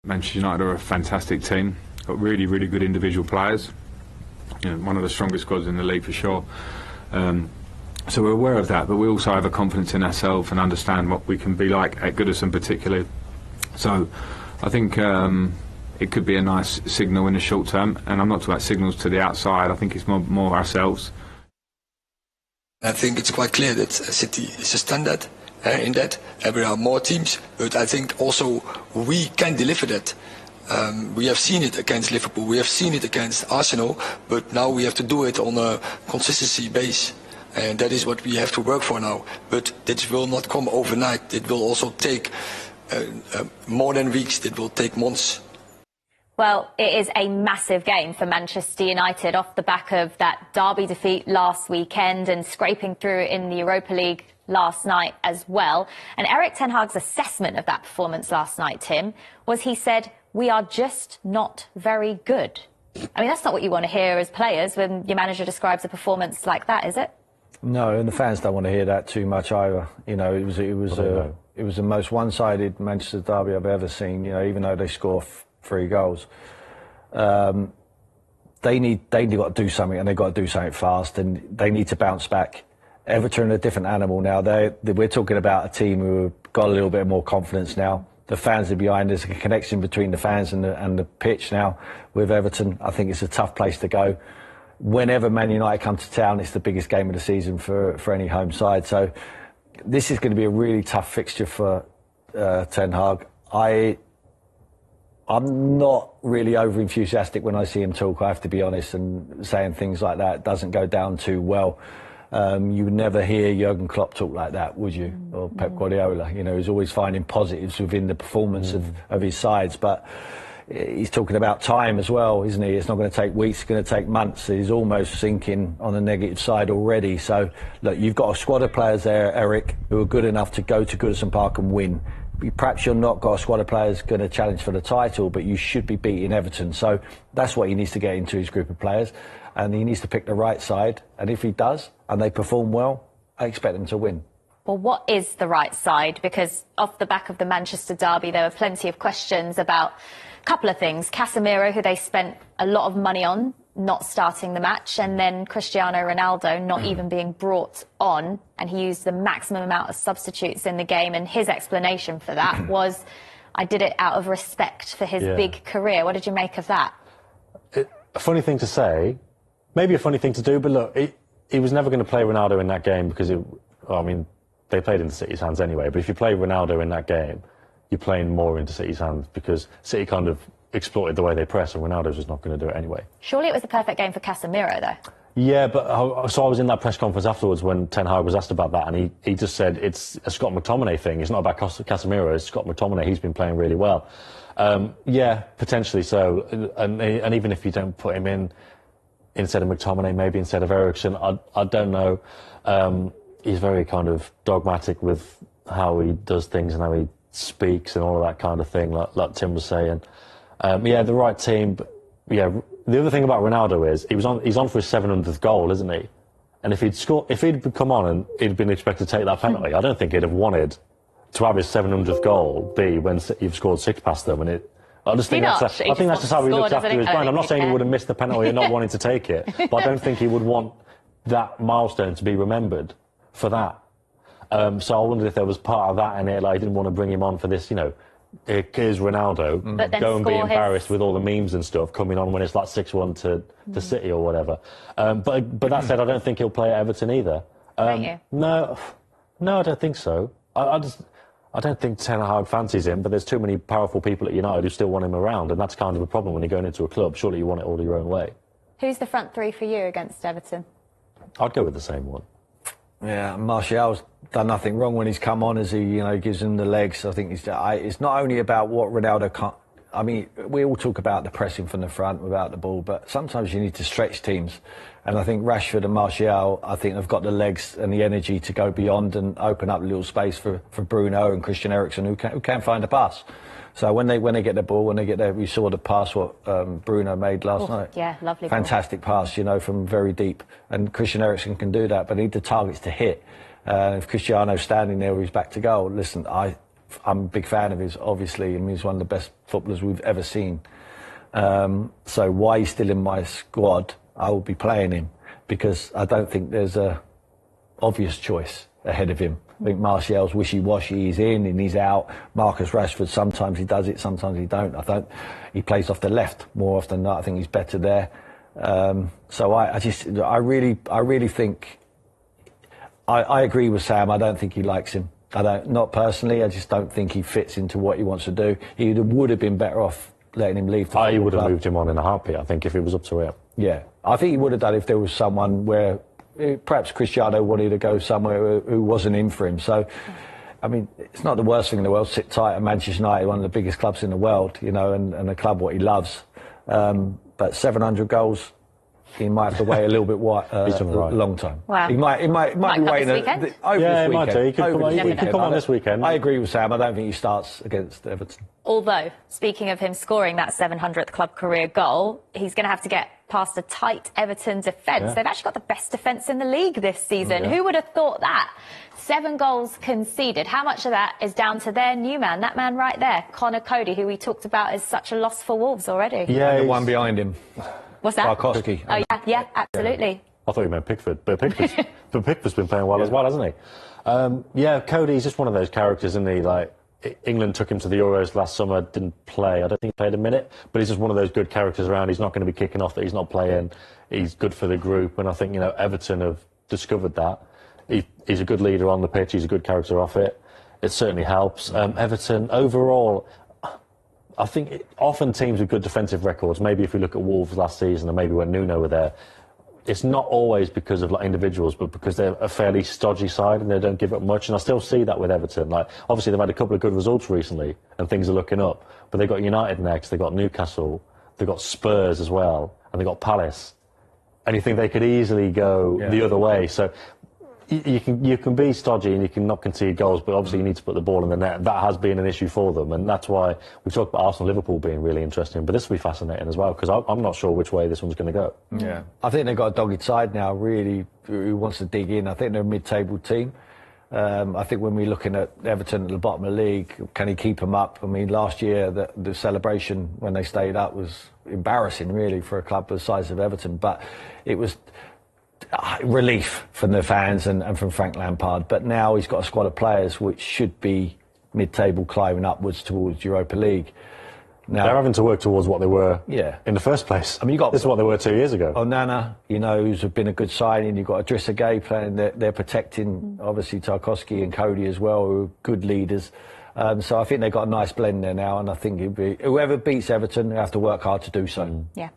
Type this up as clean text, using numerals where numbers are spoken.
Manchester United are a fantastic team, got really, really good individual players. You know, one of the strongest squads in the league for sure. So we're aware of that, but we also have a confidence in ourselves and understand what we can be like at Goodison particularly. So I think it could be a nice signal in the short term, and I'm not talking about signals to the outside. I think it's more ourselves. I think it's quite clear that City is a standard in that. There are more teams, but I think also we can deliver that. We have seen it against Liverpool, we have seen it against Arsenal, but now we have to do it on a consistency base. And that is what we have to work for now. But this will not come overnight. It will also take more than weeks. It will take months. Well, it is a massive game for Manchester United off the back of that derby defeat last weekend and scraping through in the Europa League last night as well. And Erik ten Hag's assessment of that performance last night, Tim, was he said, "We are just not very good." I mean, that's not what you want to hear as players when your manager describes a performance like that, is it? No, and the fans don't want to hear that too much either. You know, it was the most one-sided Manchester derby I've ever seen. You know, even though they score 3 goals, they got to do something, and they got to do something fast, and they need to bounce back. Everton are a different animal now. We're talking about a team who have got a little bit more confidence now. The fans are behind. There's a connection between the fans and the pitch now with Everton. I think it's a tough place to go. Whenever Man United come to town, it's the biggest game of the season for any home side. So this is going to be a really tough fixture for Ten Hag. I'm not really over enthusiastic when I see him talk, I have to be honest, and saying things like that doesn't go down too well. You would never hear Jurgen Klopp talk like that, would you? Or Pep Guardiola. You know, he's always finding positives within the performance of his sides, but he's talking about time as well, isn't he? It's not going to take weeks, it's going to take months. He's almost sinking on the negative side already. So, look, you've got a squad of players there, Eric, who are good enough to go to Goodison Park and win. Perhaps you're not got a squad of players going to challenge for the title, but you should be beating Everton. So that's what he needs to get into his group of players. And he needs to pick the right side. And if he does, and they perform well, I expect them to win. Well, what is the right side? Because off the back of the Manchester derby, there were plenty of questions about a couple of things. Casemiro, who they spent a lot of money on, not starting the match, and then Cristiano Ronaldo not even being brought on, and he used the maximum amount of substitutes in the game, and his explanation for that was, I did it out of respect for his big career. What did you make of that? A funny thing to say, maybe a funny thing to do, but look, he was never going to play Ronaldo in that game because, they played into City's hands anyway, but if you play Ronaldo in that game, you're playing more into City's hands because City kind of exploited the way they press, and Ronaldo's just not going to do it anyway. Surely it was a perfect game for Casemiro, though. Yeah, but so I was in that press conference afterwards when Ten Hag was asked about that, and he just said it's a Scott McTominay thing. It's not about Casemiro, it's Scott McTominay. He's been playing really well. Yeah, potentially so. And even if you don't put him in instead of McTominay, maybe instead of Ericsson, I don't know. He's very kind of dogmatic with how he does things and how he speaks and all of that kind of thing, like Tim was saying. Yeah, the right team. But yeah, the other thing about Ronaldo is he's on for his 700th goal, isn't he? And if he'd come on and he'd been expected to take that penalty, I don't think he'd have wanted to have his 700th goal be when you've scored 6 past them. And I think that's just how he looks after his mind. I'm not saying he would have missed the penalty and not wanting to take it, but I don't think he would want that milestone to be remembered for that. So I wondered if there was part of that in it, like he didn't want to bring him on for this, here's Ronaldo, go and be embarrassed with all the memes and stuff coming on when it's like 6-1 to City or whatever. But that said, I don't think he'll play at Everton either. Don't you? No, I don't think so. I don't think Ten Hag fancies him, but there's too many powerful people at United who still want him around, and that's kind of a problem when you're going into a club. Surely you want it all your own way. Who's the front three for you against Everton? I'd go with the same one. Yeah, Martial's done nothing wrong when he's come on, as he gives him the legs. I think it's not only about what Ronaldo can't. I mean, we all talk about the pressing from the front without the ball, but sometimes you need to stretch teams. And I think Rashford and Martial, I think, have got the legs and the energy to go beyond and open up a little space for Bruno and Christian Eriksen, who can find a pass. So when they get the ball, when they get there, we saw the pass what Bruno made last night. Yeah, lovely. Fantastic pass, from very deep. And Christian Eriksen can do that, but need the targets to hit. If Cristiano's standing there with his back to goal, listen, I'm a big fan of his, obviously. I mean, he's one of the best footballers we've ever seen. So why he's still in my squad, I will be playing him, because I don't think there's a obvious choice ahead of him. I think Martial's wishy-washy, he's in and he's out. Marcus Rashford, sometimes he does it, sometimes he don't. He plays off the left more often than not. I think he's better there. So I really think, I agree with Sam. I don't think he likes him. Not personally, I just don't think he fits into what he wants to do. He would have been better off letting him leave. I would have moved him on in a heartbeat, I think, if it was up to him. Yeah, I think he would have done if there was someone where perhaps Cristiano wanted to go somewhere who wasn't in for him. So, I mean, it's not the worst thing in the world. Sit tight at Manchester United, one of the biggest clubs in the world, you know, and a club what he loves. But 700 goals, he might have to wait a little bit long time. Wow. He might be waiting this weekend? over this weekend. Might do. He could come on this weekend. I agree with Sam. I don't think he starts against Everton. Although, speaking of him scoring that 700th club career goal, he's going to have to get past a tight Everton defence. Yeah. They've actually got the best defence in the league this season. Yeah. Who would have thought that? 7 goals conceded. How much of that is down to their new man, that man right there, Connor Cody, who we talked about as such a loss for Wolves already? Yeah, And the one behind him. What's that? Tarkowski. Oh, yeah, absolutely. I thought you meant Pickford, but Pickford's been playing well as well, hasn't he? Yeah, Cody's just one of those characters, isn't he? Like, England took him to the Euros last summer, didn't play. I don't think he played a minute, but he's just one of those good characters around. He's not going to be kicking off that he's not playing. He's good for the group, and I think, you know, Everton have discovered that. He's a good leader on the pitch. He's a good character off it. It certainly helps. Everton, overall, I think often teams with good defensive records, maybe if we look at Wolves last season and maybe when Nuno were there, it's not always because of like individuals, but because they're a fairly stodgy side and they don't give up much. And I still see that with Everton. Like, obviously they've had a couple of good results recently and things are looking up, but they've got United next, they've got Newcastle, they've got Spurs as well, and they've got Palace. And you think they could easily go the other way. So you can be stodgy and you can not concede goals, but obviously you need to put the ball in the net. That has been an issue for them, and that's why we talked about Arsenal-Liverpool being really interesting. But this will be fascinating as well, because I'm not sure which way this one's going to go. Yeah, I think they've got a dogged side now, really, who wants to dig in. I think they're a mid-table team. I think when we're looking at Everton at the bottom of the league, can he keep them up? I mean, last year the celebration when they stayed up was embarrassing, really, for a club the size of Everton. But it was relief from the fans and from Frank Lampard. But now he's got a squad of players which should be mid-table, climbing upwards towards Europa League. Now, they're having to work towards what they were in the first place. I mean, this is what they were 2 years ago. Onana, you know, who's been a good signing. You've got Idrissa Gueye playing. They're protecting, obviously, Tarkowski and Cody as well, who are good leaders. So I think they've got a nice blend there now, and I think whoever beats Everton, they have to work hard to do so. Yeah.